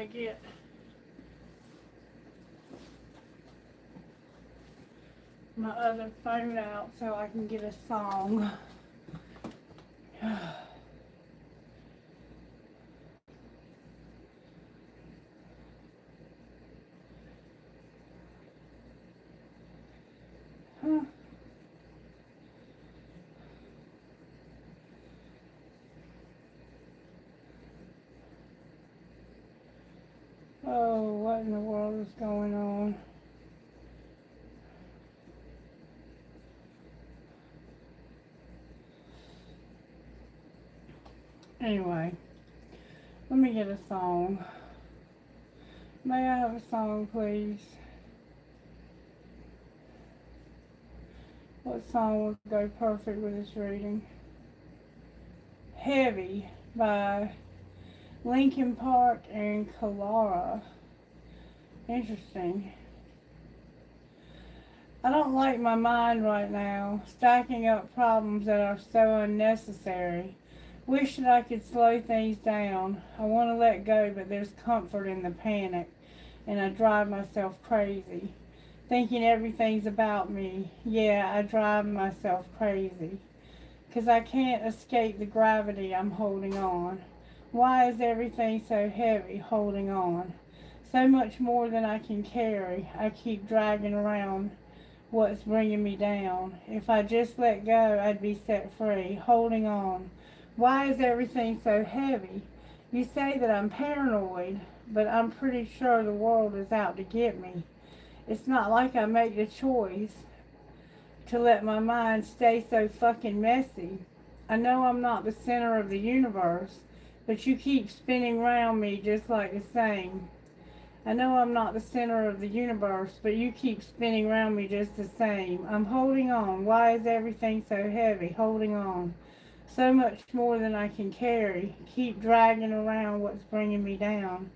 to get my other phone out so I can get a song. Oh, what in the world is going on? Anyway, let me get a song. May I have a song, please? What song would go perfect with this reading? Heavy by Linkin Park and Kalara. Interesting. I don't like my mind right now, stacking up problems that are so unnecessary. Wish that I could slow things down. I want to let go, but there's comfort in the panic, and I drive myself crazy. Thinking everything's about me. Yeah, I drive myself crazy. 'Cause I can't escape the gravity I'm holding on. Why is everything so heavy, holding on? So much more than I can carry. I keep dragging around what's bringing me down. If I just let go, I'd be set free, holding on. Why is everything so heavy? You say that I'm paranoid, but I'm pretty sure the world is out to get me. It's not like I make the choice to let my mind stay so fucking messy. I know I'm not the center of the universe, but you keep spinning around me just like the same. I know I'm not the center of the universe, but you keep spinning around me just the same. I'm holding on. Why is everything so heavy? Holding on. So much more than I can carry. Keep dragging around what's bringing me down.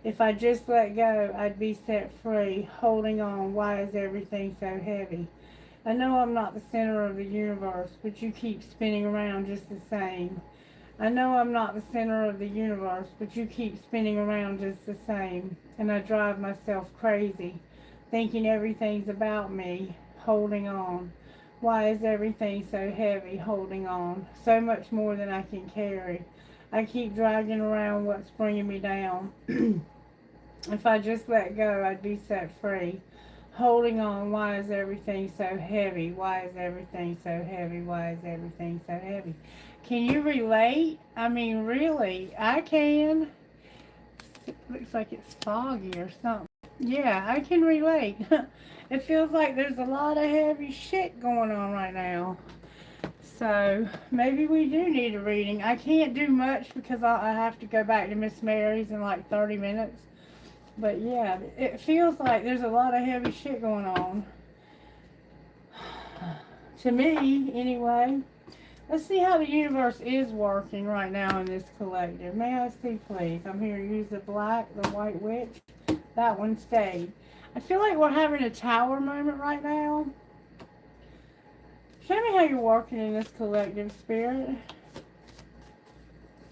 If I just let go, I'd be set free. Holding on. Why is everything so heavy? I know I'm not the center of the universe, but you keep spinning around just the same. I know I'm not the center of the universe, but you keep spinning around just the same. And I drive myself crazy, thinking everything's about me, holding on. Why is everything so heavy, holding on? So much more than I can carry. I keep dragging around what's bringing me down. If I just let go, I'd be set free. Holding on. Why is everything so heavy? Why is everything so heavy? Why is everything so heavy? Can you relate? I mean, really, I can. It looks like it's foggy or something. Yeah, I can relate. It feels like there's a lot of heavy shit going on right now. So, maybe we do need a reading. I can't do much because I have to go back to Miss Mary's in like 30 minutes. But yeah, it feels like there's a lot of heavy shit going on. To me, anyway. Let's see how the universe is working right now in this collective. May I see, please? I'm here to use the black, the white witch. That one stayed. I feel like we're having a tower moment right now. Show me how you're working in this collective, Spirit.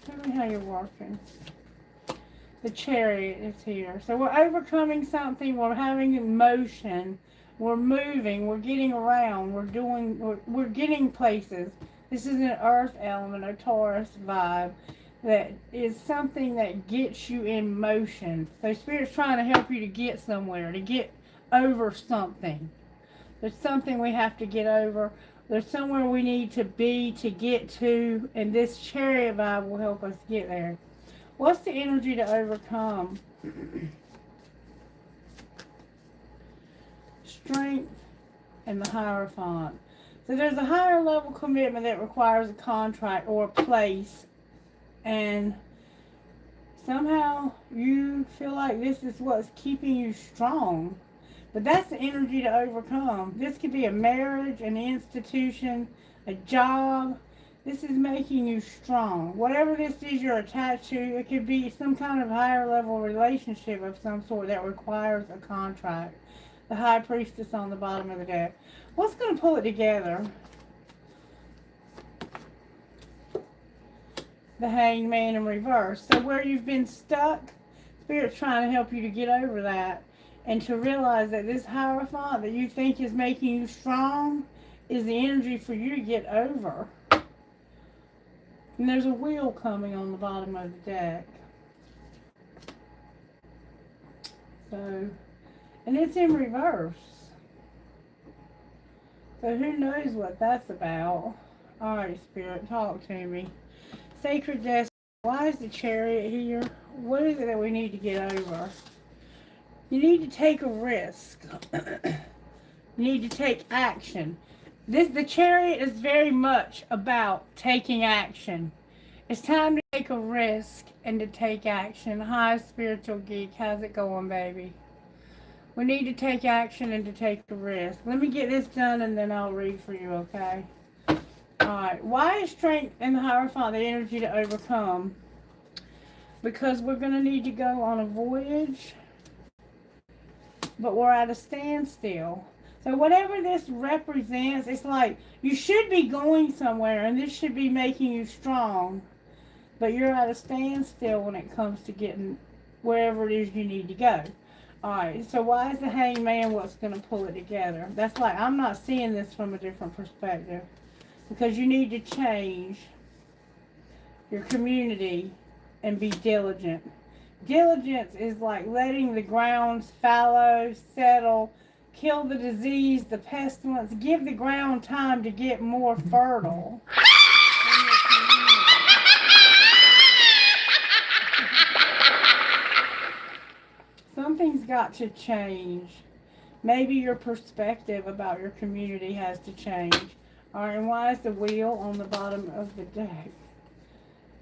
Show me how you're working. The Chariot is here. So we're overcoming something. We're having motion. We're moving. We're getting around. We're getting places. This is an earth element, a Taurus vibe, that is something that gets you in motion. So Spirit's trying to help you to get somewhere, to get over something. There's something we have to get over. There's somewhere we need to be to get to, and this Chariot vibe will help us get there. What's the energy to overcome? Strength and the Hierophant. So there's a higher level commitment that requires a contract or a place, and somehow you feel like this is what's keeping you strong. But that's the energy to overcome. This could be a marriage, an institution, a job. This is making you strong. Whatever this is you're attached to, it could be some kind of higher level relationship of some sort that requires a contract. The High Priestess on the bottom of the deck. What's going to pull it together? The Hanged Man in reverse. So where you've been stuck, Spirit's trying to help you to get over that and to realize that this Hierophant that you think is making you strong is the energy for you to get over. And there's a wheel coming on the bottom of the deck. So, and it's in reverse. So who knows what that's about. Alright, Spirit, talk to me. Sacred Destiny. Why is the Chariot here? What is it that we need to get over? You need to take a risk. You need to take action. The Chariot is very much about taking action. It's time to take a risk and to take action. Hi, Spiritual Geek. How's it going, baby? We need to take action and to take a risk. Let me get this done and then I'll read for you, okay? Alright. Why is strength and the Hierophant the energy to overcome? Because we're going to need to go on a voyage, but we're at a standstill. So whatever this represents, it's like you should be going somewhere and this should be making you strong, but you're at a standstill when it comes to getting wherever it is you need to go. Alright, so why is the Hangman what's going to pull it together? That's like, I'm not seeing this from a different perspective. Because you need to change your community and be diligent. Diligence is like letting the ground fallow, settle, kill the disease, the pestilence, give the ground time to get more fertile. Something's got to change. Maybe your perspective about your community has to change. Alright, and why is the wheel on the bottom of the deck?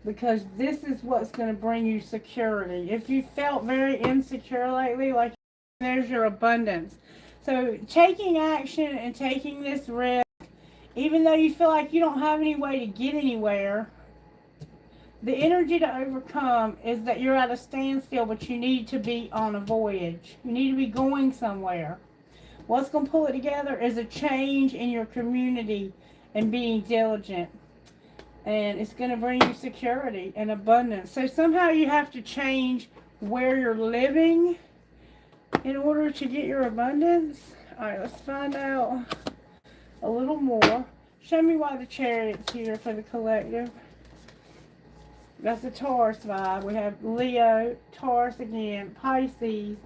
Because this is what's going to bring you security. If you felt very insecure lately, like, there's your abundance. So taking action and taking this risk, even though you feel like you don't have any way to get anywhere, the energy to overcome is that you're at a standstill, but you need to be on a voyage. You need to be going somewhere. What's going to pull it together is a change in your community and being diligent. And it's going to bring you security and abundance. So somehow you have to change where you're living in order to get your abundance. Alright, let's find out a little more. Show me why the Chariot's here for the collective. That's the Taurus vibe. We have Leo, Taurus again, Pisces,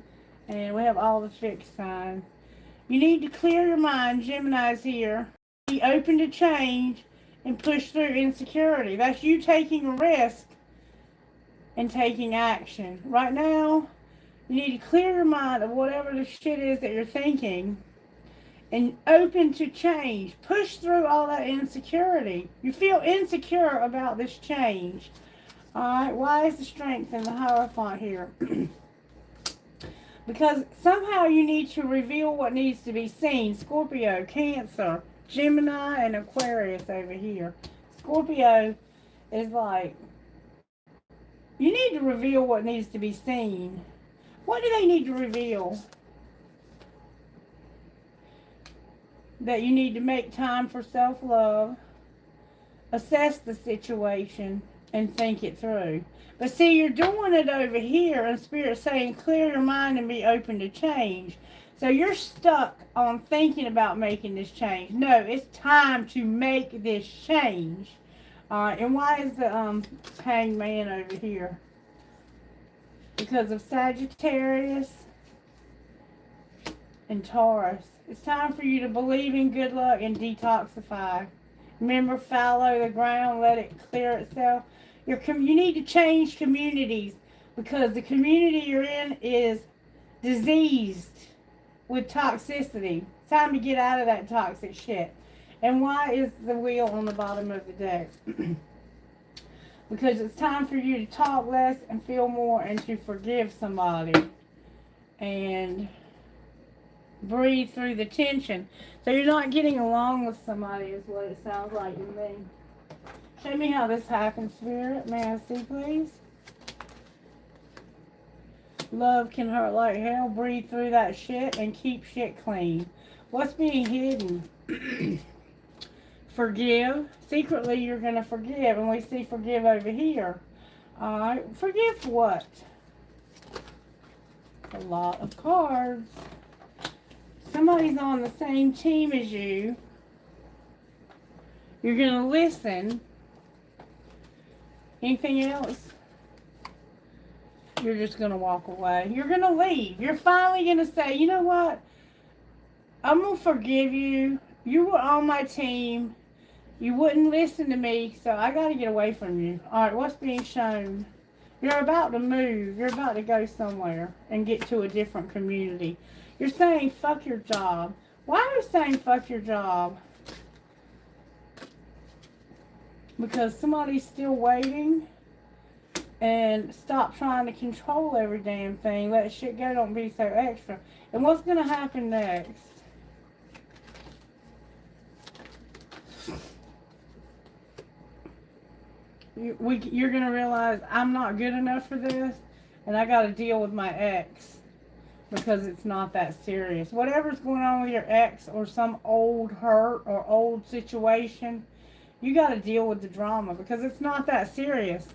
and we have all the fixed signs. You need to clear your mind. Gemini's here. Be open to change and push through insecurity. That's you taking a risk and taking action. Right now, you need to clear your mind of whatever the shit is that you're thinking and open to change. Push through all that insecurity. You feel insecure about this change. Alright, why is the Strength and the Hierophant here? Because somehow you need to reveal what needs to be seen. Scorpio, Cancer, Gemini, and Aquarius over here. Scorpio is like, you need to reveal what needs to be seen. What do they need to reveal? That you need to make time for self-love, assess the situation, and think it through. But see, you're doing it over here, and Spirit's saying, clear your mind and be open to change. So you're stuck on thinking about making this change. No, it's time to make this change. And why is the Hangman over here? Because of Sagittarius and Taurus. It's time for you to believe in good luck and detoxify. Remember, fallow the ground, let it clear itself. You need to change communities because the community you're in is diseased with toxicity. It's time to get out of that toxic shit. And why is the wheel on the bottom of the deck? Because it's time for you to talk less and feel more and to forgive somebody. And breathe through the tension. So you're not getting along with somebody is what it sounds like to me. Show me how this happens, Spirit. May I see, please? Love can hurt like hell. Breathe through that shit and keep shit clean. What's being hidden? Forgive. Secretly, you're going to forgive. And we see forgive over here. Alright. Forgive what? A lot of cards. Somebody's on the same team as you. You're going to listen. Anything else? You're just going to walk away. You're going to leave. You're finally going to say, you know what? I'm going to forgive you. You were on my team. You wouldn't listen to me, so I got to get away from you. All right, what's being shown? You're about to move. You're about to go somewhere and get to a different community. You're saying, fuck your job. Why are you saying fuck your job? Because somebody's still waiting. And stop trying to control every damn thing. Let shit go. Don't be so extra. And what's going to happen next? You're going to realize I'm not good enough for this. And I got to deal with my ex. Because it's not that serious. Whatever's going on with your ex or some old hurt or old situation, you got to deal with the drama. Because it's not that serious.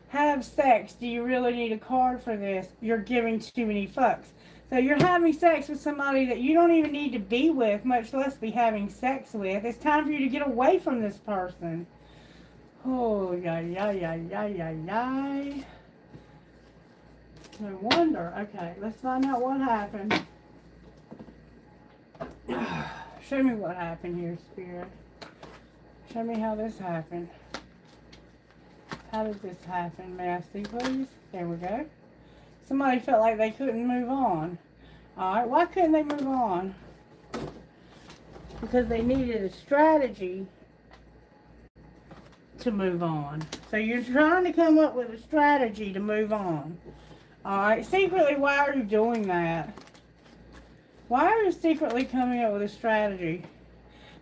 Have sex. Do you really need a card for this? You're giving too many fucks. So you're having sex with somebody that you don't even need to be with, much less be having sex with. It's time for you to get away from this person. Oh, yay. No wonder. Okay, let's find out what happened. Show me what happened here, Spirit. Show me how this happened. How did this happen? May I see, please? There we go. Somebody felt like they couldn't move on. Alright, why couldn't they move on? Because they needed a strategy to move on. So you're trying to come up with a strategy to move on. Alright, secretly, why are you doing that? Why are you secretly coming up with a strategy?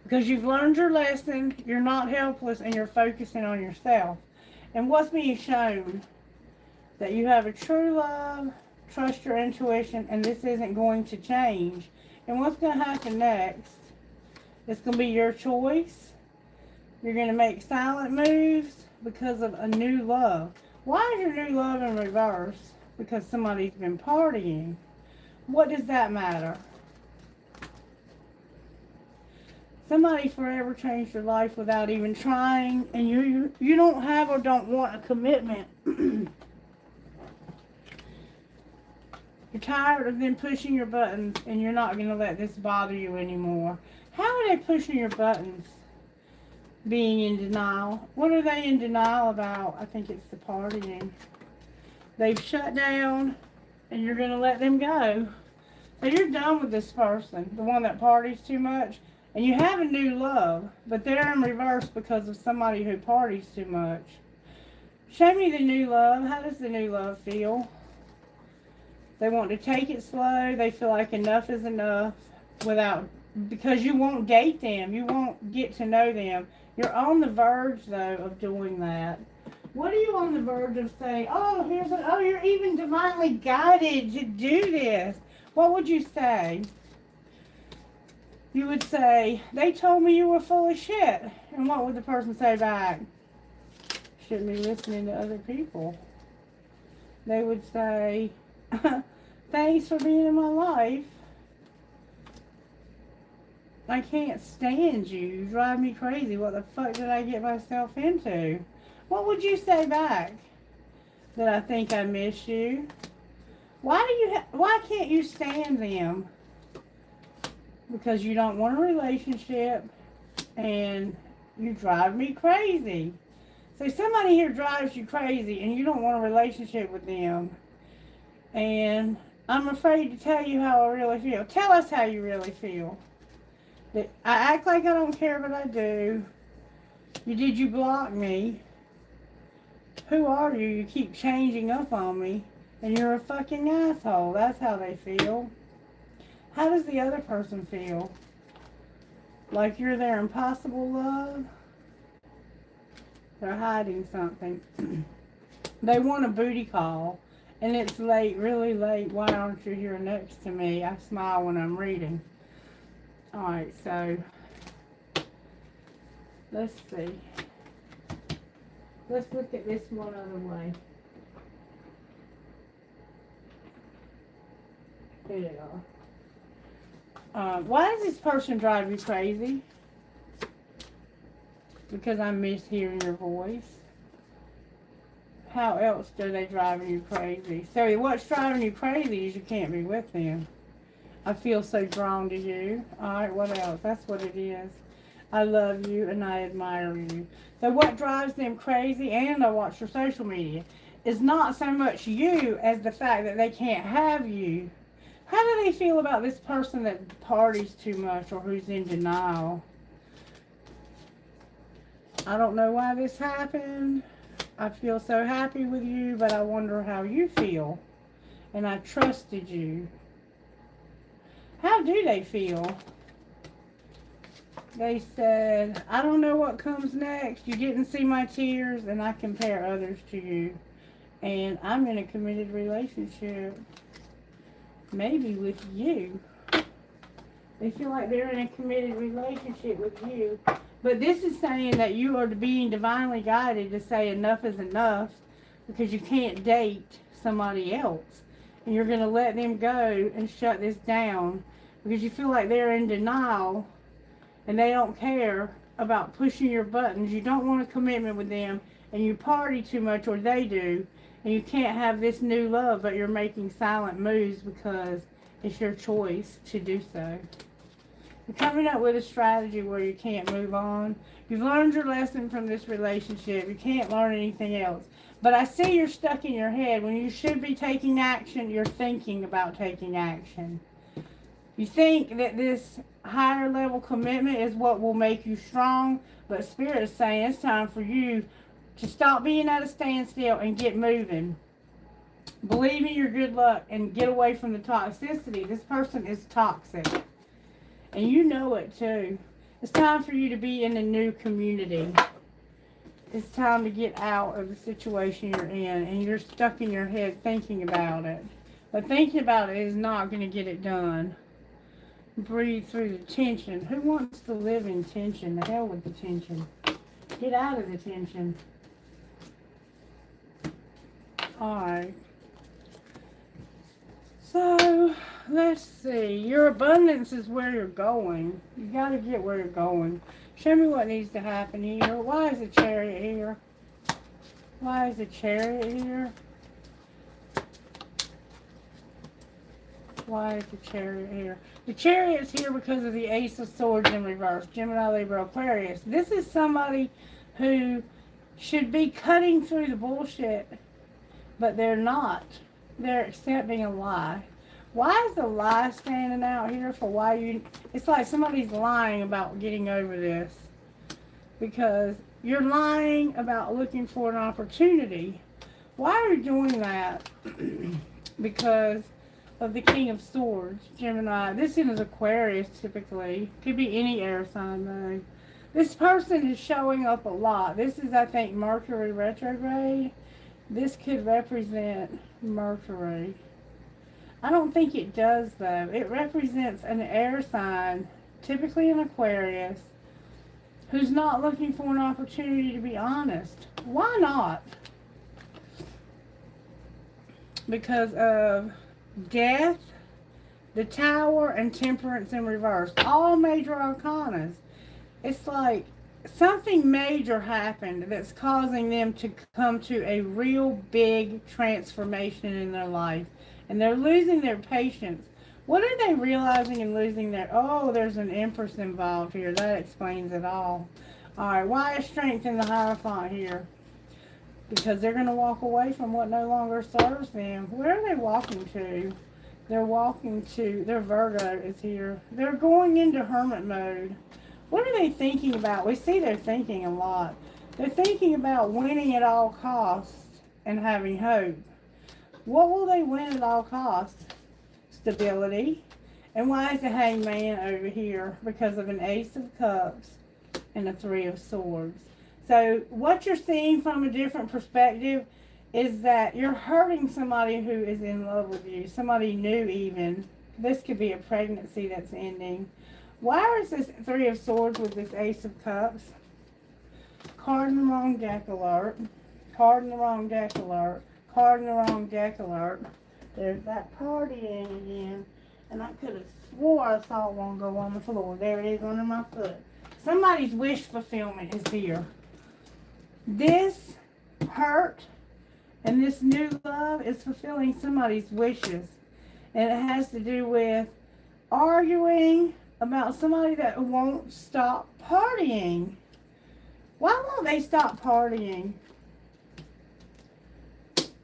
Because you've learned your lesson, you're not helpless, and you're focusing on yourself. And what's being shown? That you have a true love, trust your intuition, and this isn't going to change. And what's going to happen next? It's going to be your choice. You're going to make silent moves because of a new love. Why is your new love in reverse? Because somebody's been partying. What does that matter? Somebody forever changed your life without even trying, and you don't have or don't want a commitment. You're tired of them pushing your buttons, and you're not going to let this bother you anymore. How are they pushing your buttons? Being in denial. What are they in denial about? I think it's the partying. They've shut down, and you're going to let them go. So you're done with this person, the one that parties too much. And you have a new love, but they're in reverse because of somebody who parties too much. Show me the new love. How does the new love feel? They want to take it slow. They feel like enough is enough because you won't date them. You won't get to know them. You're on the verge, though, of doing that. What are you on the verge of saying? Oh, you're even divinely guided to do this. What would you say? You would say, they told me you were full of shit. And what would the person say back? Shouldn't be listening to other people. They would say, thanks for being in my life. I can't stand you. You drive me crazy. What the fuck did I get myself into? What would you say back? That I think I miss you? Why can't you stand them? Because you don't want a relationship and you drive me crazy. So somebody here drives you crazy and you don't want a relationship with them. And I'm afraid to tell you how I really feel. Tell us how you really feel. I act like I don't care, but I do. Did you block me? Who are you? You keep changing up on me. And you're a fucking asshole. That's how they feel. How does the other person feel? Like you're their impossible love? They're hiding something. They want a booty call. And it's late, really late. Why aren't you here next to me? I smile when I'm reading. Alright, so let's see. Let's look at this one other way. Yeah. Why does this person drive you crazy? Because I miss hearing your voice. How else are they driving you crazy? So what's driving you crazy is you can't be with them. I feel so drawn to you. Alright, what else? That's what it is. I love you and I admire you. So what drives them crazy, and I watch your social media, is not so much you as the fact that they can't have you. How do they feel about this person that parties too much or who's in denial? I don't know why this happened. I feel so happy with you, but I wonder how you feel. And I trusted you. How do they feel? They said, I don't know what comes next. You didn't see my tears, and I compare others to you. And I'm in a committed relationship. Maybe with you. They feel like they're in a committed relationship with you. But this is saying that you are being divinely guided to say enough is enough, because you can't date somebody else. And you're going to let them go and shut this down because you feel like they're in denial and they don't care about pushing your buttons. You don't want a commitment with them, and you party too much, or they do, and you can't have this new love, but you're making silent moves because it's your choice to do so. You're coming up with a strategy where you can't move on. You've learned your lesson from this relationship. You can't learn anything else. But I see you're stuck in your head. When you should be taking action, you're thinking about taking action. You think that this higher level commitment is what will make you strong, but Spirit is saying it's time for you to stop being at a standstill and get moving. Believe in your good luck and get away from the toxicity. This person is toxic. And you know it too. It's time for you to be in a new community. It's time to get out of the situation you're in, and you're stuck in your head thinking about it. But thinking about it is not going to get it done. Breathe through the tension. Who wants to live in tension? The hell with the tension. Get out of the tension. Alright. So, let's see. Your abundance is where you're going. You got to get where you're going. Show me what needs to happen here. Why is the Chariot here? Why is the Chariot here? Why is the Chariot here? The Chariot's here because of the Ace of Swords in reverse. Gemini, Libra, Aquarius. This is somebody who should be cutting through the bullshit, but they're not. They're accepting a lie. Why is the lie standing out here for why you... It's like somebody's lying about getting over this. Because you're lying about looking for an opportunity. Why are you doing that? Because of the King of Swords, Gemini. This is Aquarius typically. Could be any air sign though. This person is showing up a lot. This is, I think, Mercury retrograde. This could represent Mercury. I don't think it does though. It represents an air sign, typically an Aquarius, who's not looking for an opportunity to be honest. Why not? Because of Death, the Tower, and Temperance in reverse. All major arcanas. It's like something major happened that's causing them to come to a real big transformation in their life. And they're losing their patience. What are they realizing and losing their... Oh, there's an Empress involved here. That explains it all. Alright, why is Strength in the Hierophant here? Because they're going to walk away from what no longer serves them. Where are they walking to? They're walking to... Their Virgo is here. They're going into hermit mode. What are they thinking about? We see they're thinking a lot. They're thinking about winning at all costs and having hope. What will they win at all costs? Stability. And why is the Hangman over here? Because of an Ace of Cups and a Three of Swords. So what you're seeing from a different perspective is that you're hurting somebody who is in love with you. Somebody new even. This could be a pregnancy that's ending. Why is this Three of Swords with this Ace of Cups? Card in the wrong deck alert. Card in the wrong deck alert. Card in the wrong deck alert. There's that partying again. And I could have swore I saw one go on the floor. There it is under my foot. Somebody's wish fulfillment is here. This hurt and this new love is fulfilling somebody's wishes. And it has to do with arguing about somebody that won't stop partying. Why won't they stop partying?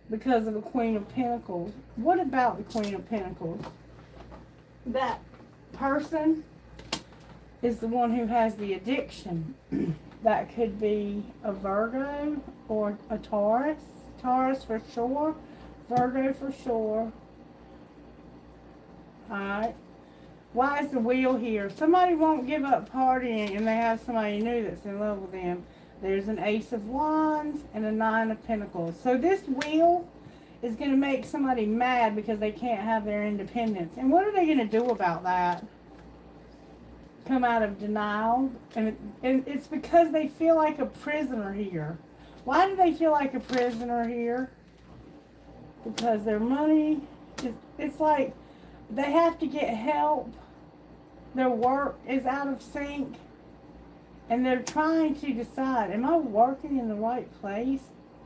Because of the Queen of Pentacles. What about the Queen of Pentacles? That person is the one who has the addiction. That could be a Virgo or a Taurus. Taurus for sure. Virgo for sure. Alright. Why is the wheel here? Somebody won't give up partying and they have somebody new that's in love with them. There's an Ace of Wands and a Nine of Pentacles. So this wheel is going to make somebody mad because they can't have their independence. And what are they going to do about that? Come out of denial? And it's because they feel like a prisoner here. Why do they feel like a prisoner here? Because their money, it's like they have to get help. Their work is out of sync. And they're trying to decide, am I working in the right place?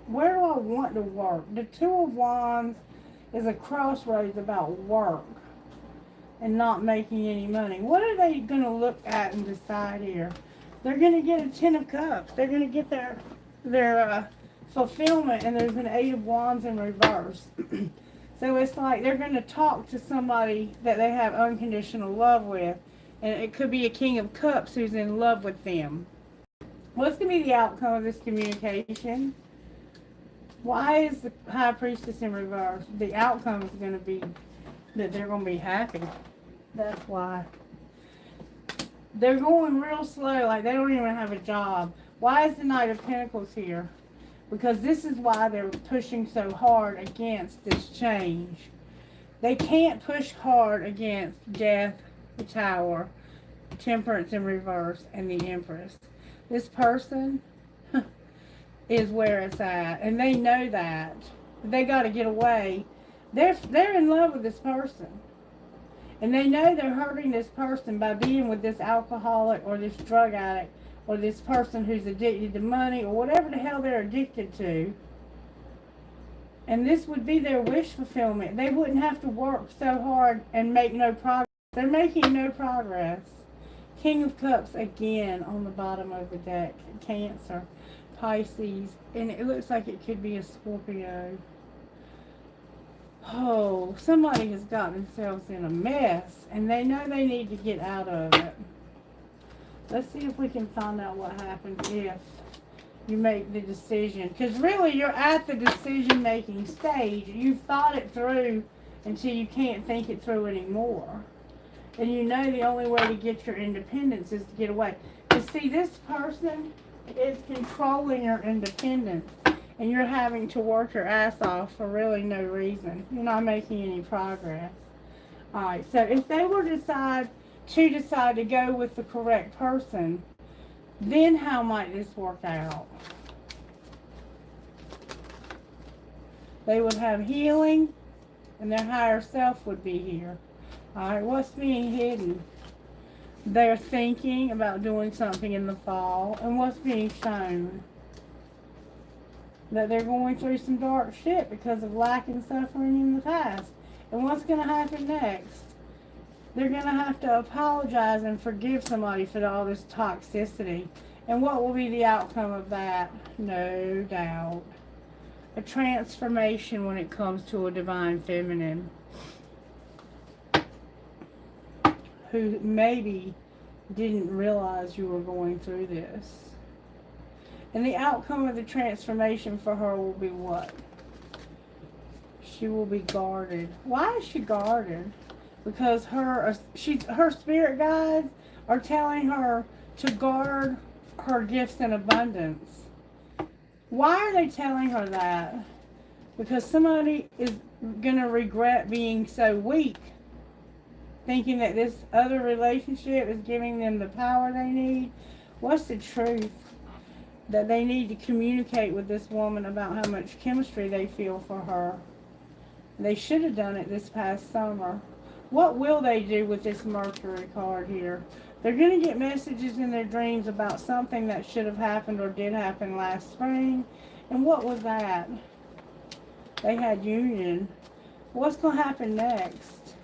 Where do I want to work? The Two of Wands is a crossroads about work and not making any money. What are they going to look at and decide here? They're going to get a Ten of Cups. They're going to get their fulfillment, and there's an Eight of Wands in reverse. So it's like they're going to talk to somebody that they have unconditional love with. And it could be a King of Cups who's in love with them. What's going to be the outcome of this communication? Why is the High Priestess in reverse? The outcome is going to be that they're going to be happy. That's why. They're going real slow, like they don't even have a job. Why is the Knight of Pentacles here? Because this is why they're pushing so hard against this change. They can't push hard against Death, the Tower, Temperance in reverse, and the Empress. This person is where it's at, and they know that. They got to get away. They're in love with this person, and they know they're hurting this person by being with this alcoholic or this drug addict or this person who's addicted to money or whatever the hell they're addicted to. And this would be their wish fulfillment. They wouldn't have to work so hard and make no progress. They're making no progress. King of Cups again on the bottom of the deck. Cancer, Pisces, and it looks like it could be a Scorpio. Oh, somebody has gotten themselves in a mess, and they know they need to get out of it. Let's see if we can find out what happens if you make the decision. Because really, you're at the decision-making stage. You've thought it through until you can't think it through anymore. And you know the only way to get your independence is to get away. But see, this person is controlling your independence. And you're having to work your ass off for really no reason. You're not making any progress. Alright, so if they were to decide to go with the correct person, then how might this work out? They would have healing, and their higher self would be here. Alright, what's being hidden? They're thinking about doing something in the fall. And what's being shown? That they're going through some dark shit because of lack and suffering in the past. And what's going to happen next? They're going to have to apologize and forgive somebody for all this toxicity. And what will be the outcome of that? No doubt. A transformation when it comes to a divine feminine. Who maybe didn't realize you were going through this. And the outcome of the transformation for her will be what? She will be guarded. Why is she guarded? Because her spirit guides are telling her to guard her gifts in abundance. Why are they telling her that? Because somebody is going to regret being so weak, thinking that this other relationship is giving them the power they need. What's the truth? That they need to communicate with this woman about how much chemistry they feel for her. They should have done it this past summer. What will they do with this Mercury card here? They're going to get messages in their dreams about something that should have happened or did happen last spring. And what was that? They had union. What's going to happen next?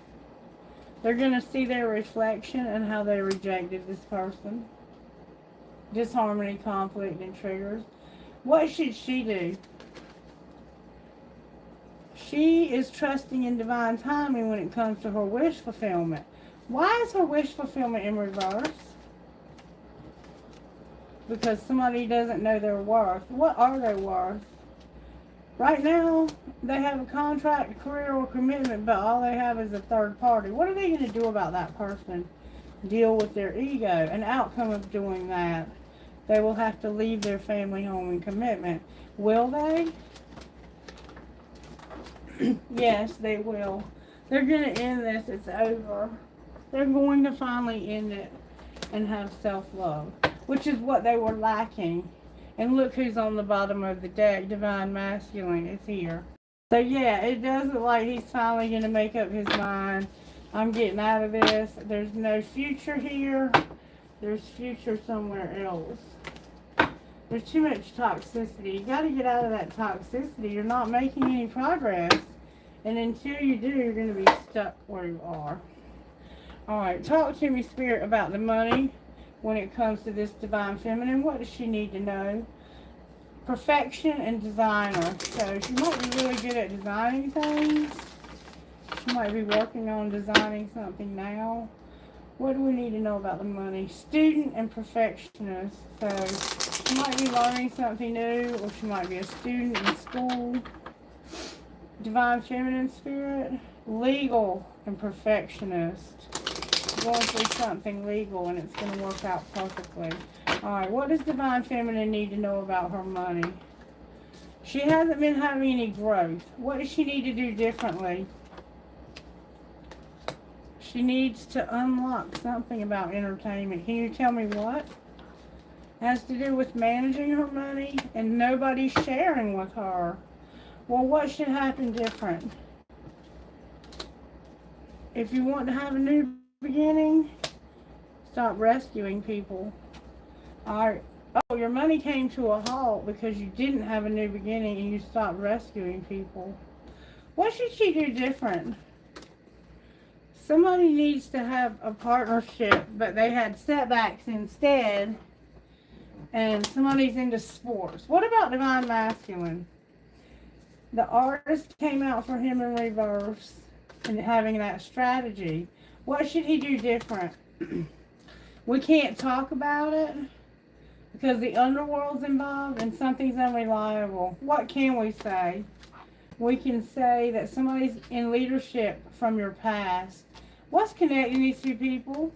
They're going to see their reflection and how they rejected this person. Disharmony, conflict, and triggers. What should she do? She is trusting in divine timing when it comes to her wish fulfillment. Why is her wish fulfillment in reverse? Because somebody doesn't know their worth. What are they worth? Right now, they have a contract, career, or commitment, but all they have is a third party. What are they going to do about that person? Deal with their ego. An outcome of doing that, they will have to leave their family, home, and commitment. Will they? Yes, they will. They're going to end this. It's over. They're going to finally end it and have self-love, which is what they were lacking. And look who's on the bottom of the deck. Divine Masculine is here. So yeah, it does look like he's finally going to make up his mind. I'm getting out of this. There's no future here. There's future somewhere else. There's too much toxicity. You got to get out of that toxicity. You're not making any progress. And until you do, you're going to be stuck where you are. Alright, talk to me, Spirit, about the money when it comes to this Divine Feminine. What does she need to know? Perfection and designer. So she might be really good at designing things. She might be working on designing something now. What do we need to know about the money? Student and perfectionist. So she might be learning something new, or she might be a student in school. Divine Feminine Spirit. Legal and perfectionist. Going through something legal and it's going to work out perfectly. Alright, what does Divine Feminine need to know about her money? She hasn't been having any growth. What does she need to do differently? She needs to unlock something about entertainment. Can you tell me what? It has to do with managing her money and nobody's sharing with her. Well, what should happen different? If you want to have a new beginning, stop rescuing people. Alright. Oh, your money came to a halt because you didn't have a new beginning and you stopped rescuing people. What should she do different? Somebody needs to have a partnership, but they had setbacks instead. And somebody's into sports. What about Divine Masculine? The Artist came out for him in reverse and having that strategy. What should he do different? We can't talk about it because the underworld's involved and something's unreliable. What can we say? We can say that somebody's in leadership from your past. What's connecting these two people?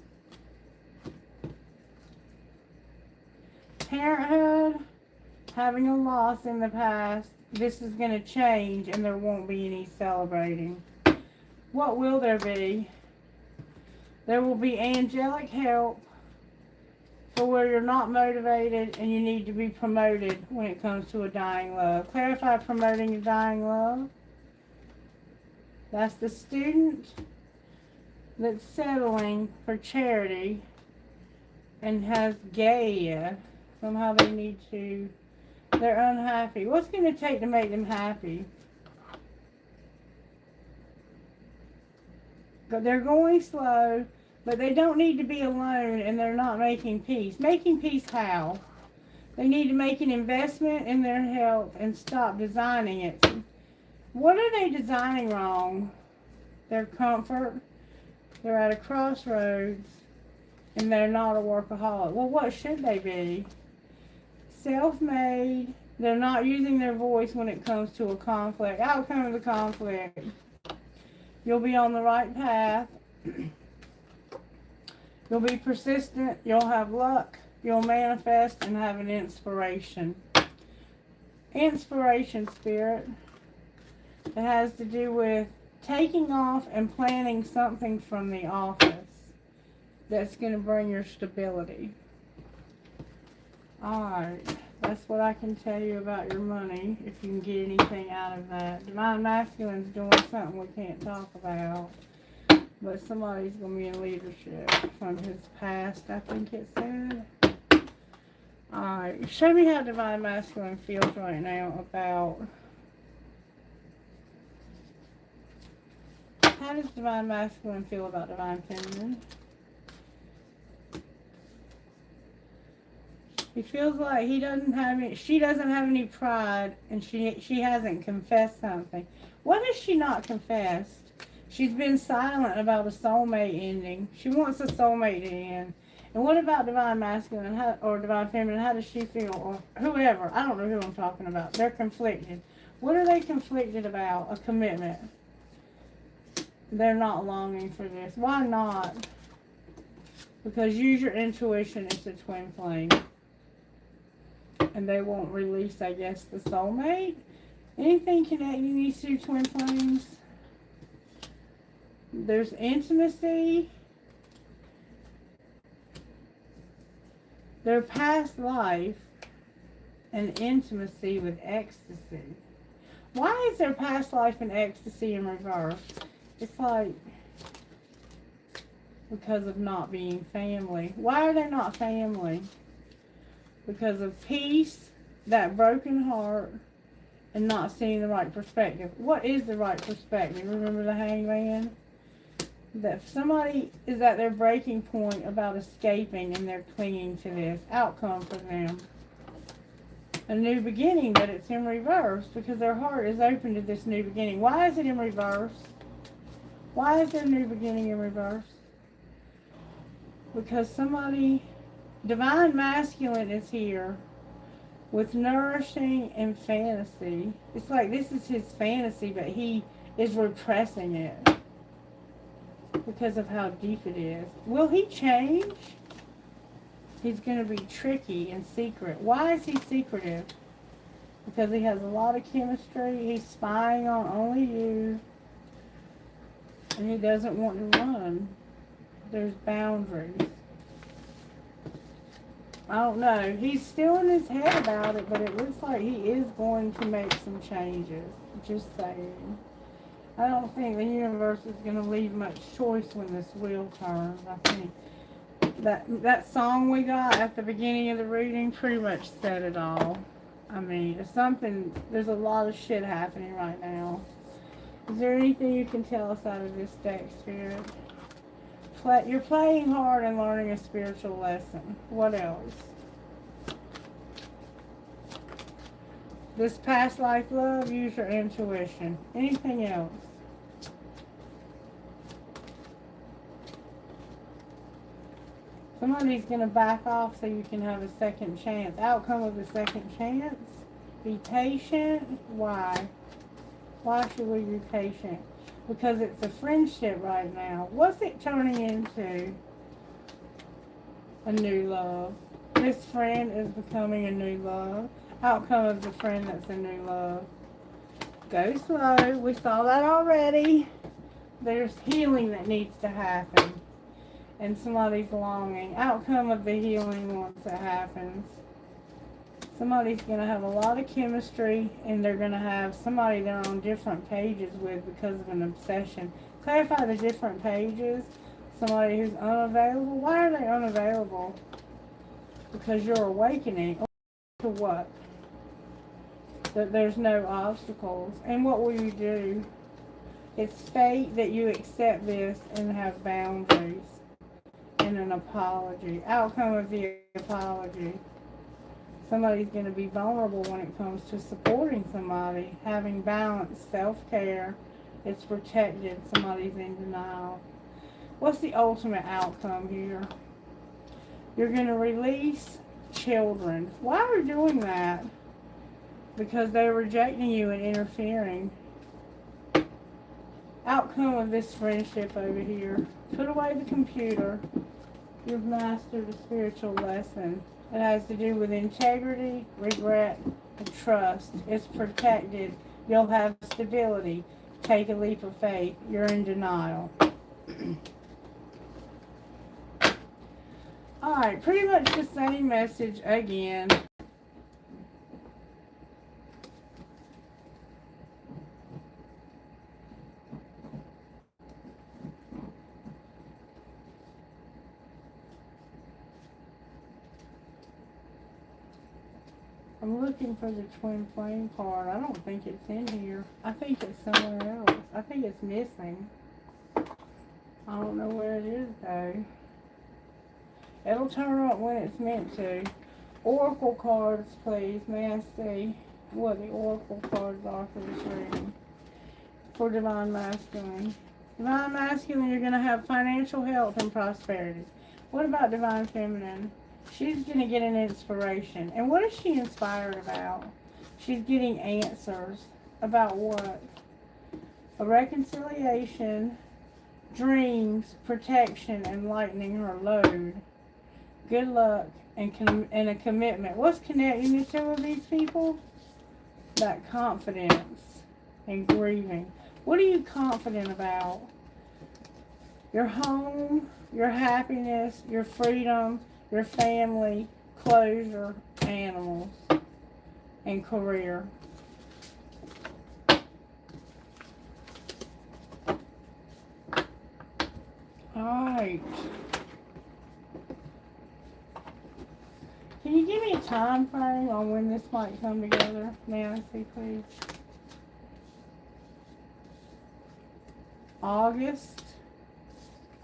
Parenthood, having a loss in the past. This is going to change and there won't be any celebrating. What will there be? There will be angelic help for where you're not motivated and you need to be promoted when it comes to a dying love. Clarify promoting a dying love. That's the student that's settling for charity and has Gaia. Somehow they need to, they're unhappy. What's going to take to make them happy? They're going slow, but they don't need to be alone and they're not making peace. Making peace how? They need to make an investment in their health and stop designing it. What are they designing wrong? Their comfort. They're at a crossroads and they're not a workaholic. Well, what should they be? Self-made. They're not using their voice when it comes to a conflict. Outcome of the conflict. You'll be on the right path. You'll be persistent. You'll have luck. You'll manifest and have an inspiration. Inspiration, Spirit. It has to do with taking off and planning something from the office that's going to bring your stability. Alright. That's what I can tell you about your money, if you can get anything out of that. Divine Masculine's doing something we can't talk about. But somebody's going to be in leadership from his past, I think it said. Alright, show me how Divine Masculine feels right now about... How does Divine Masculine feel about Divine Feminine? He feels like he doesn't have any, she doesn't have any pride, and she hasn't confessed something. What has she not confessed? She's been silent about a soulmate ending. She wants a soulmate to end. And what about Divine Masculine or Divine Feminine? How does she feel? Or whoever. I don't know who I'm talking about. They're conflicted. What are they conflicted about? A commitment. They're not longing for this. Why not? Because use your intuition. It's a twin flame. And they won't release, I guess, the soulmate. Anything connecting these two twin flames? There's intimacy. Their past life and intimacy with ecstasy. Why is their past life and ecstasy in reverse? It's like because of not being family. Why are they not family? Because of peace, that broken heart, and not seeing the right perspective. What is the right perspective? Remember the hangman? That somebody is at their breaking point about escaping and they're clinging to this outcome for them. A new beginning, but it's in reverse because their heart is open to this new beginning. Why is it in reverse? Why is their new beginning in reverse? Because somebody, Divine Masculine is here with nourishing and fantasy. It's like this is his fantasy, but he is repressing it. Because of how deep it is. Will he change? He's going to be tricky and secret. Why is he secretive? Because he has a lot of chemistry. He's spying on only you. And he doesn't want to run. There's boundaries. I don't know. He's still in his head about it, but it looks like he is going to make some changes. Just saying. I don't think the universe is going to leave much choice when this wheel turns. I think that song we got at the beginning of the reading pretty much said it all. I mean, it's something, there's a lot of shit happening right now. Is there anything you can tell us out of this deck, Spirit? You're playing hard and learning a spiritual lesson. What else? This past life love, use your intuition. Anything else? Somebody's going to back off so you can have a second chance. Outcome of the second chance. Be patient. Why? Why should we be patient? Because it's a friendship right now. What's it turning into? A new love. This friend is becoming a new love. Outcome of the friend that's a new love. Go slow. We saw that already. There's healing that needs to happen. And somebody's longing. Outcome of the healing once it happens. Somebody's going to have a lot of chemistry, and they're going to have somebody they're on different pages with because of an obsession. Clarify the different pages. Somebody who's unavailable. Why are they unavailable? Because you're awakening. To what? That there's no obstacles. And what will you do? It's fate that you accept this and have boundaries. And an apology. Outcome of the apology. Somebody's going to be vulnerable when it comes to supporting somebody. Having balance, self-care. It's protected. Somebody's in denial. What's the ultimate outcome here? You're going to release children. Why are you doing that? Because they're rejecting you and interfering. Outcome of this friendship over here. Put away the computer. You've mastered a spiritual lesson. It has to do with integrity, regret, and trust. It's protected. You'll have stability. Take a leap of faith. You're in denial. Alright, pretty much the same message again. I'm looking for the twin flame card. I don't think it's in here. I think it's somewhere else. I think it's missing. I don't know where it is though. It'll turn up when it's meant to. Oracle cards, please. May I see what the oracle cards are for this reading? For Divine Masculine. Divine Masculine, you're going to have financial health and prosperity. What about Divine Feminine? She's going to get an inspiration. And what is she inspired about? She's getting answers. About what? A reconciliation, dreams, protection, and lightening her load. Good luck and a commitment. What's connecting the two of these people? That confidence and grieving. What are you confident about? Your home, your happiness, your freedom, your family, closure, animals, and career. Alright. Can you give me a time frame on when this might come together? May I see, please? August.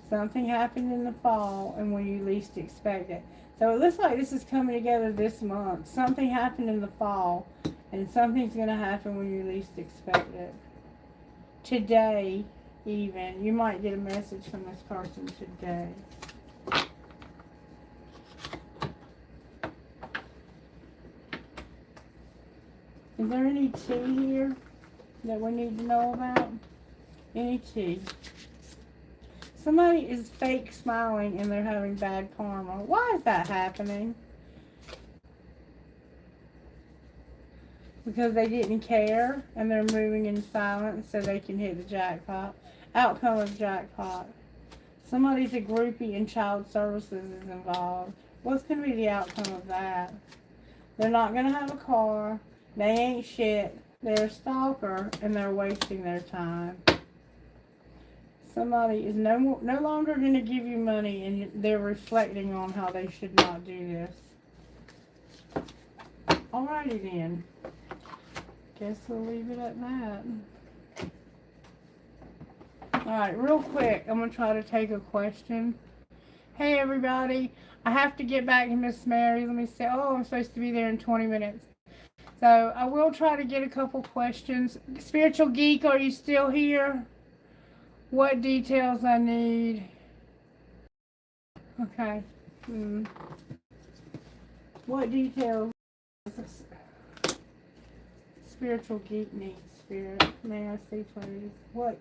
Something happened in the fall and when you least expect it. So it looks like this is coming together this month. Something happened in the fall and something's going to happen when you least expect it. Today, even. You might get a message from this person today. Is there any tea here that we need to know about? Any tea? Somebody is fake smiling and they're having bad karma. Why is that happening? Because they didn't care and they're moving in silence so they can hit the jackpot. Outcome of jackpot. Somebody's a groupie and child services is involved. What's going to be the outcome of that? They're not going to have a car. They ain't shit. They're a stalker and they're wasting their time. Somebody is no longer going to give you money and they're reflecting on how they should not do this. Alrighty then. Guess we'll leave it at that. Alright, real quick, I'm going to try to take a question. Hey everybody, I have to get back to Miss Mary. Let me see. Oh, I'm supposed to be there in 20 minutes. So I will try to get a couple questions. Spiritual Geek, are you still here? What details I need? Okay. What details? Spiritual Geek needs spirit. May I see, please? What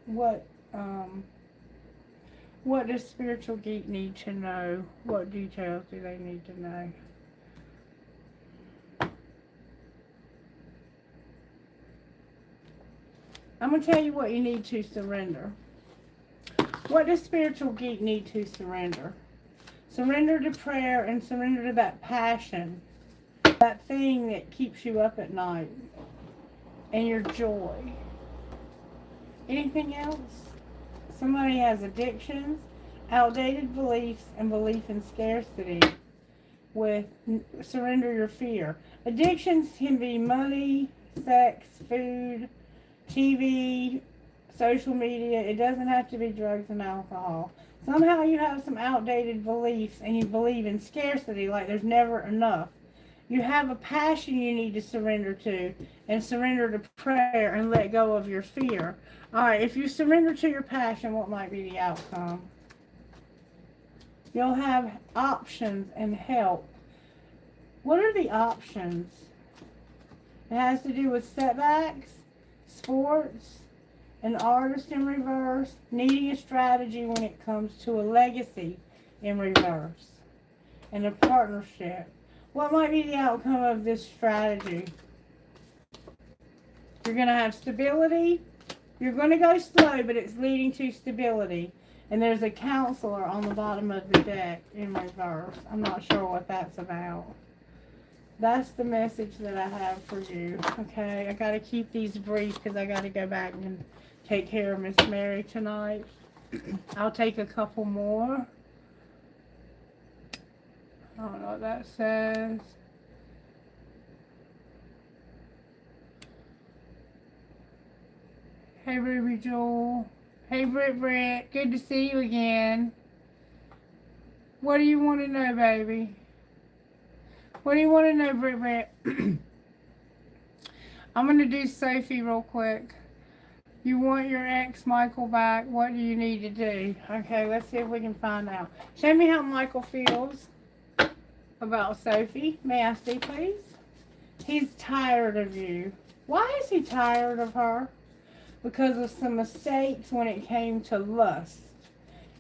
does Spiritual Geek need to know? What details do they need to know? I'm going to tell you what you need to surrender. What does Spiritual Geek need to surrender? Surrender to prayer and surrender to that passion. That thing that keeps you up at night. And your joy. Anything else? Somebody has addictions, outdated beliefs, and belief in scarcity. With surrender your fear. Addictions can be money, sex, food, TV, social media. It doesn't have to be drugs and alcohol. Somehow you have some outdated beliefs and you believe in scarcity, like there's never enough. You have a passion you need to surrender to and surrender to prayer and let go of your fear. Alright, if you surrender to your passion, what might be the outcome? You'll have options and help. What are the options? It has to do with setbacks, sports, an artist in reverse, needing a strategy when it comes to a legacy in reverse, and a partnership. What might be the outcome of this strategy? You're going to have stability. You're going to go slow, but it's leading to stability. And there's a counselor on the bottom of the deck in reverse. I'm not sure what that's about. That's the message that I have for you. Okay, I got to keep these brief because I got to go back and take care of Miss Mary tonight. I'll take a couple more. I don't know what that says. Hey, Ruby Joel. Hey, Britt. Good to see you again. What do you want to know, baby? What do you want to know, Britt? I'm going to do Sophie real quick. You want your ex Michael back. What do you need to do? Okay, let's see if we can find out. Show me how Michael feels about Sophie. May I see, please? He's tired of you. Why is he tired of her? Because of some mistakes when it came to lust.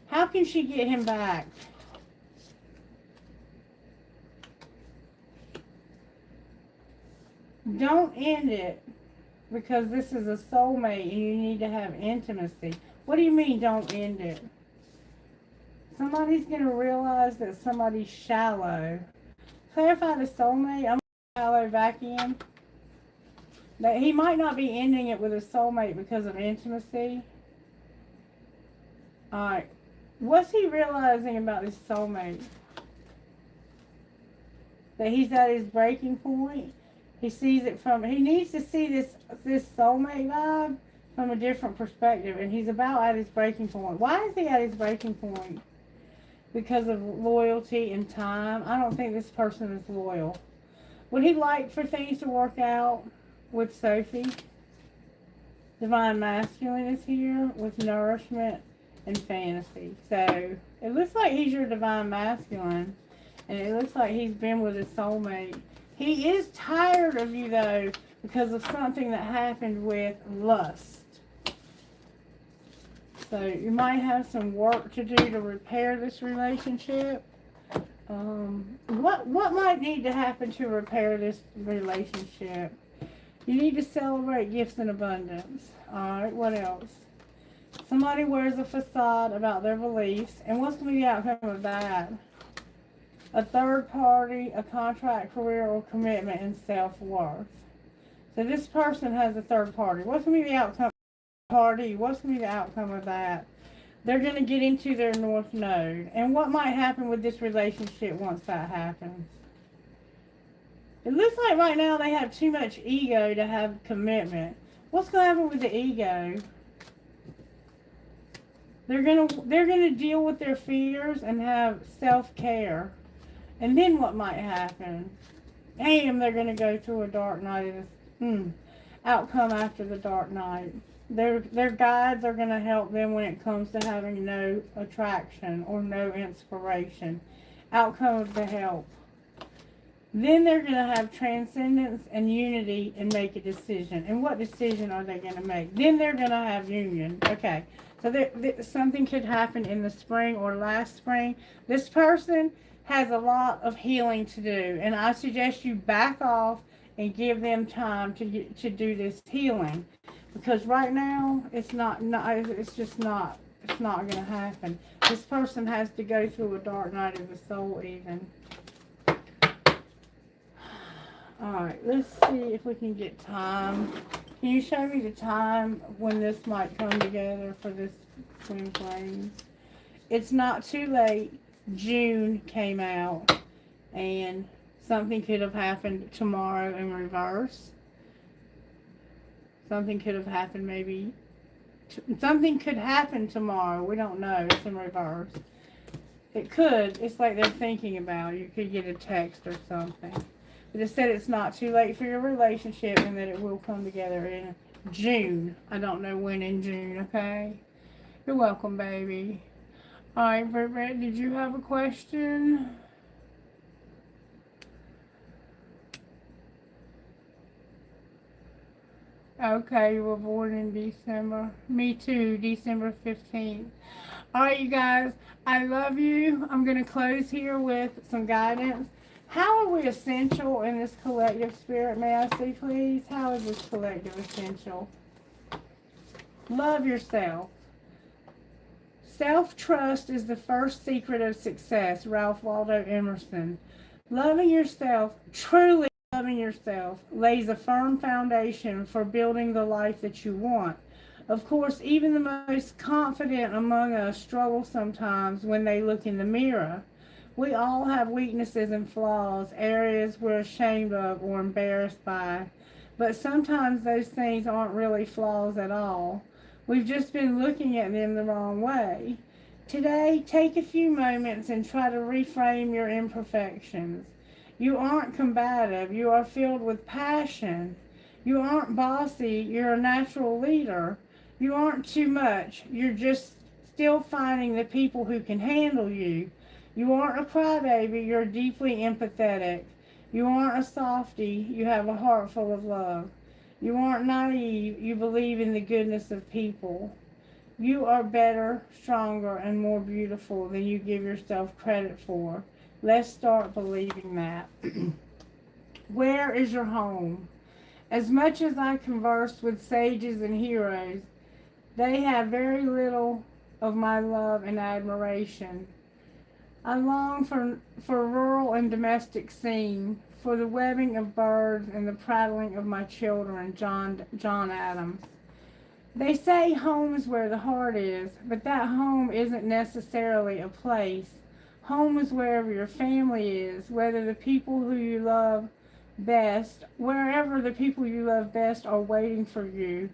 How can she get him back? Don't end it. Because this is a soulmate and you need to have intimacy. What do you mean don't end it? Somebody's going to realize that somebody's shallow. Clarify the soulmate. I'm shallow back in. That he might not be ending it with a soulmate because of intimacy. Alright. What's he realizing about his soulmate? That he's at his breaking point? He sees it from, he needs to see this soulmate vibe from a different perspective. And he's about at his breaking point. Why is he at his breaking point? Because of loyalty and time. I don't think this person is loyal. Would he like for things to work out with Sophie? Divine Masculine is here with nourishment and fantasy. So it looks like he's your Divine Masculine. And it looks like he's been with his soulmate. He is tired of you, though, because of something that happened with lust. So you might have some work to do to repair this relationship. What might need to happen to repair this relationship? You need to celebrate gifts in abundance. Alright, what else? Somebody wears a facade about their beliefs. And what's going to be the outcome of that? A third party, a contract, career, or commitment, and self-worth. So this person has a third party. What's going to be the outcome? What's going to be the outcome of that? They're going to get into their north node. And what might happen with this relationship once that happens? It looks like right now they have too much ego to have commitment. What's going to happen with the ego? They're gonna deal with their fears and have self-care. And then what might happen? Damn, they're going to go through a dark night. Outcome after the dark night. Their guides are going to help them when it comes to having no attraction or no inspiration. Outcome of the help. Then they're going to have transcendence and unity and make a decision. And what decision are they going to make? Then they're going to have union. Okay. So something could happen in the spring or last spring. This person has a lot of healing to do, and I suggest you back off and give them time to do this healing, because right now it's just not going to happen. This person has to go through a dark night of the soul even. All right, let's see if we can get time. Can you show me the time when this might come together for this twin flames? It's not too late. June came out, and something could have happened tomorrow in reverse. Something could have happened maybe. Something could happen tomorrow. We don't know. It's in reverse. It could. It's like they're thinking about it. You could get a text or something. But it said it's not too late for your relationship and that it will come together in June. I don't know when in June, okay? You're welcome, baby. Alright, Britt, did you have a question? Okay, you were born in December. Me too, December 15th. Alright, you guys, I love you. I'm going to close here with some guidance. How are we essential in this collective spirit? May I see, please? How is this collective essential? Love yourself. Self-trust is the first secret of success, Ralph Waldo Emerson. Loving yourself, truly loving yourself, lays a firm foundation for building the life that you want. Of course, even the most confident among us struggle sometimes when they look in the mirror. We all have weaknesses and flaws, areas we're ashamed of or embarrassed by. But sometimes those things aren't really flaws at all. We've just been looking at them the wrong way. Today, take a few moments and try to reframe your imperfections. You aren't combative. You are filled with passion. You aren't bossy. You're a natural leader. You aren't too much. You're just still finding the people who can handle you. You aren't a crybaby. You're deeply empathetic. You aren't a softie. You have a heart full of love. You aren't naive. You believe in the goodness of people. You are better, stronger, and more beautiful than you give yourself credit for. Let's start believing that. Where is your home? As much as I converse with sages and heroes, they have very little of my love and admiration. I long for rural and domestic scene, for the webbing of birds and the prattling of my children. John Adams. They say home is where the heart is, but that home isn't necessarily a place. Home is wherever your family is, wherever the people you love best are waiting for you.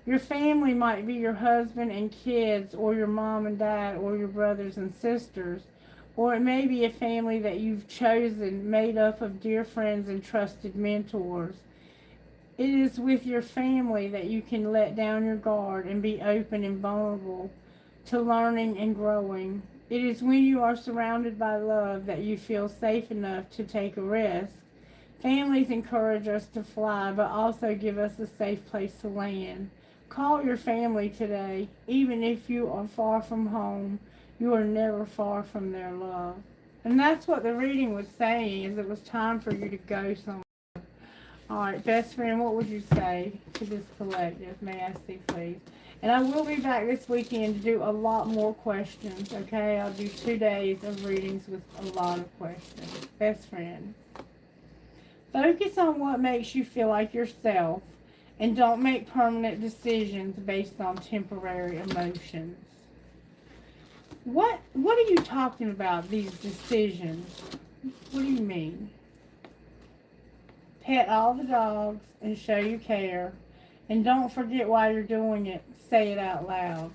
Your family might be your husband and kids, or your mom and dad, or your brothers and sisters. Or it may be a family that you've chosen, made up of dear friends and trusted mentors. It is with your family that you can let down your guard and be open and vulnerable to learning and growing. It is when you are surrounded by love that you feel safe enough to take a risk. Families encourage us to fly, but also give us a safe place to land. Call your family today. Even if you are far from home, you are never far from their love. And that's what the reading was saying, is it was time for you to go somewhere. All right, best friend, what would you say to this collective? May I see, please? And I will be back this weekend to do a lot more questions, okay? I'll do 2 days of readings with a lot of questions. Best friend, focus on what makes you feel like yourself, and don't make permanent decisions based on temporary emotions. What are you talking about, these decisions? What do you mean? Pet all the dogs and show you care. And don't forget why you're doing it. Say it out loud.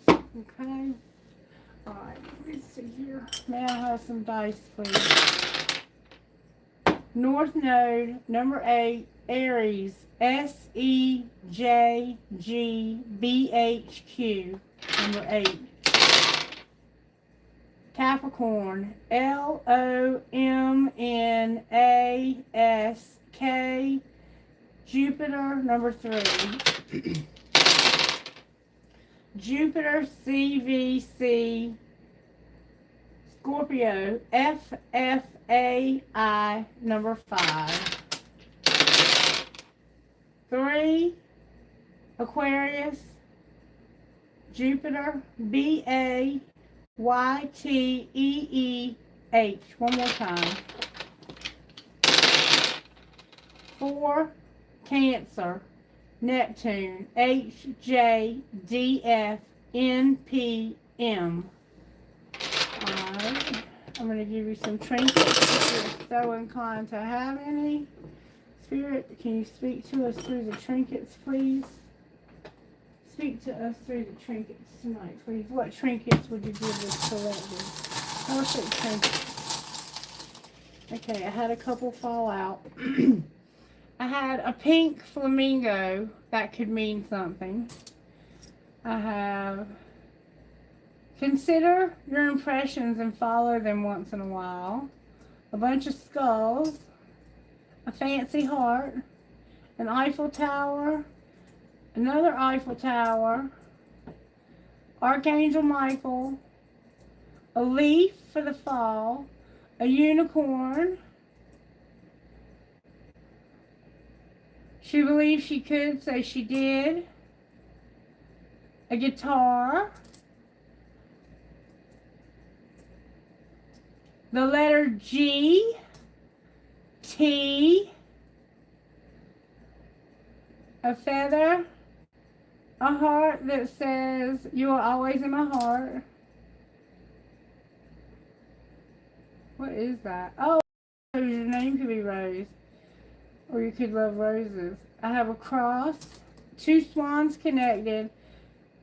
Okay? Alright, let's see here. May I have some dice, please? North Node, number 8, Aries, SEJGBHQ, number 8. Capricorn, LOMNASK, Jupiter, number 3. Jupiter, CVC, Scorpio, FFAI, number 5. 3, Aquarius, Jupiter, BA, YTEEH. One more time. 4, Cancer, Neptune, HJDFNPM. Alright, I'm going to give you some trinkets if you're so inclined to have any. Spirit, can you speak to us through the trinkets, please? Speak to us through the trinkets tonight, please. What trinkets would you give this collective? Perfect trinkets. Okay, I had a couple fall out. I had a pink flamingo. That could mean something. I have consider your impressions and follow them once in a while. A bunch of skulls. A fancy heart. An Eiffel Tower. Another Eiffel Tower, Archangel Michael, a leaf for the fall, a unicorn. She believed she could, so she did. A guitar, the letter G, T, a feather, a heart that says, you are always in my heart. What is that? Oh, your name could be Rose. Or you could love roses. I have a cross, 2 swans connected,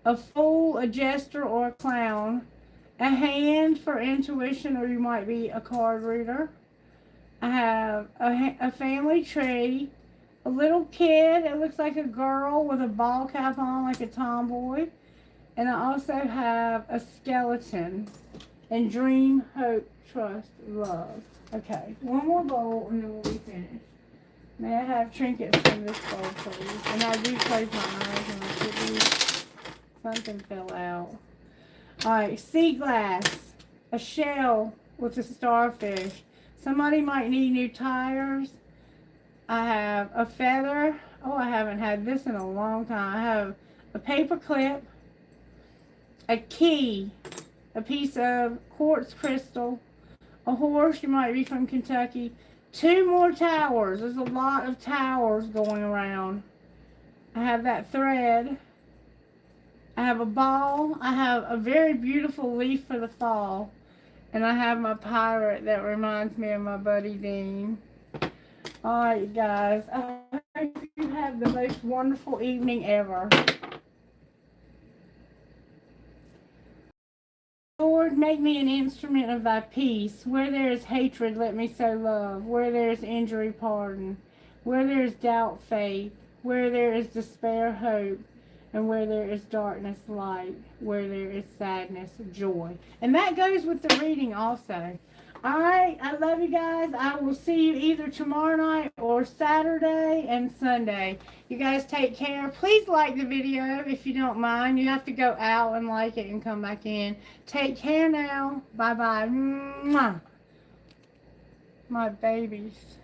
a fool, a jester, or a clown, a hand for intuition, or you might be a card reader. I have a family tree, a little kid, it looks like a girl with a ball cap on like a tomboy, and I also have a skeleton, and dream, hope, trust, love. Okay, one more bowl and then we'll be finished. May I have trinkets from this bowl, please? And I do close my eyes and I could be, something fell out. Alright, sea glass, a shell with a starfish. Somebody might need new tires. I have a feather. Oh, I haven't had this in a long time. I have a paper clip, a key, a piece of quartz crystal, a horse, you might be from Kentucky, 2 more towers. There's a lot of towers going around. I have that thread. I have a ball. I have a very beautiful leaf for the fall. And I have my pirate that reminds me of my buddy Dean. Alright, guys. I hope you have the most wonderful evening ever. Lord, make me an instrument of thy peace. Where there is hatred, let me sow love. Where there is injury, pardon. Where there is doubt, faith. Where there is despair, hope. And where there is darkness, light. Where there is sadness, joy. And that goes with the reading also. Alright, I love you guys. I will see you either tomorrow night or Saturday and Sunday. You guys take care. Please like the video if you don't mind. You have to go out and like it and come back in. Take care now. Bye-bye. My babies.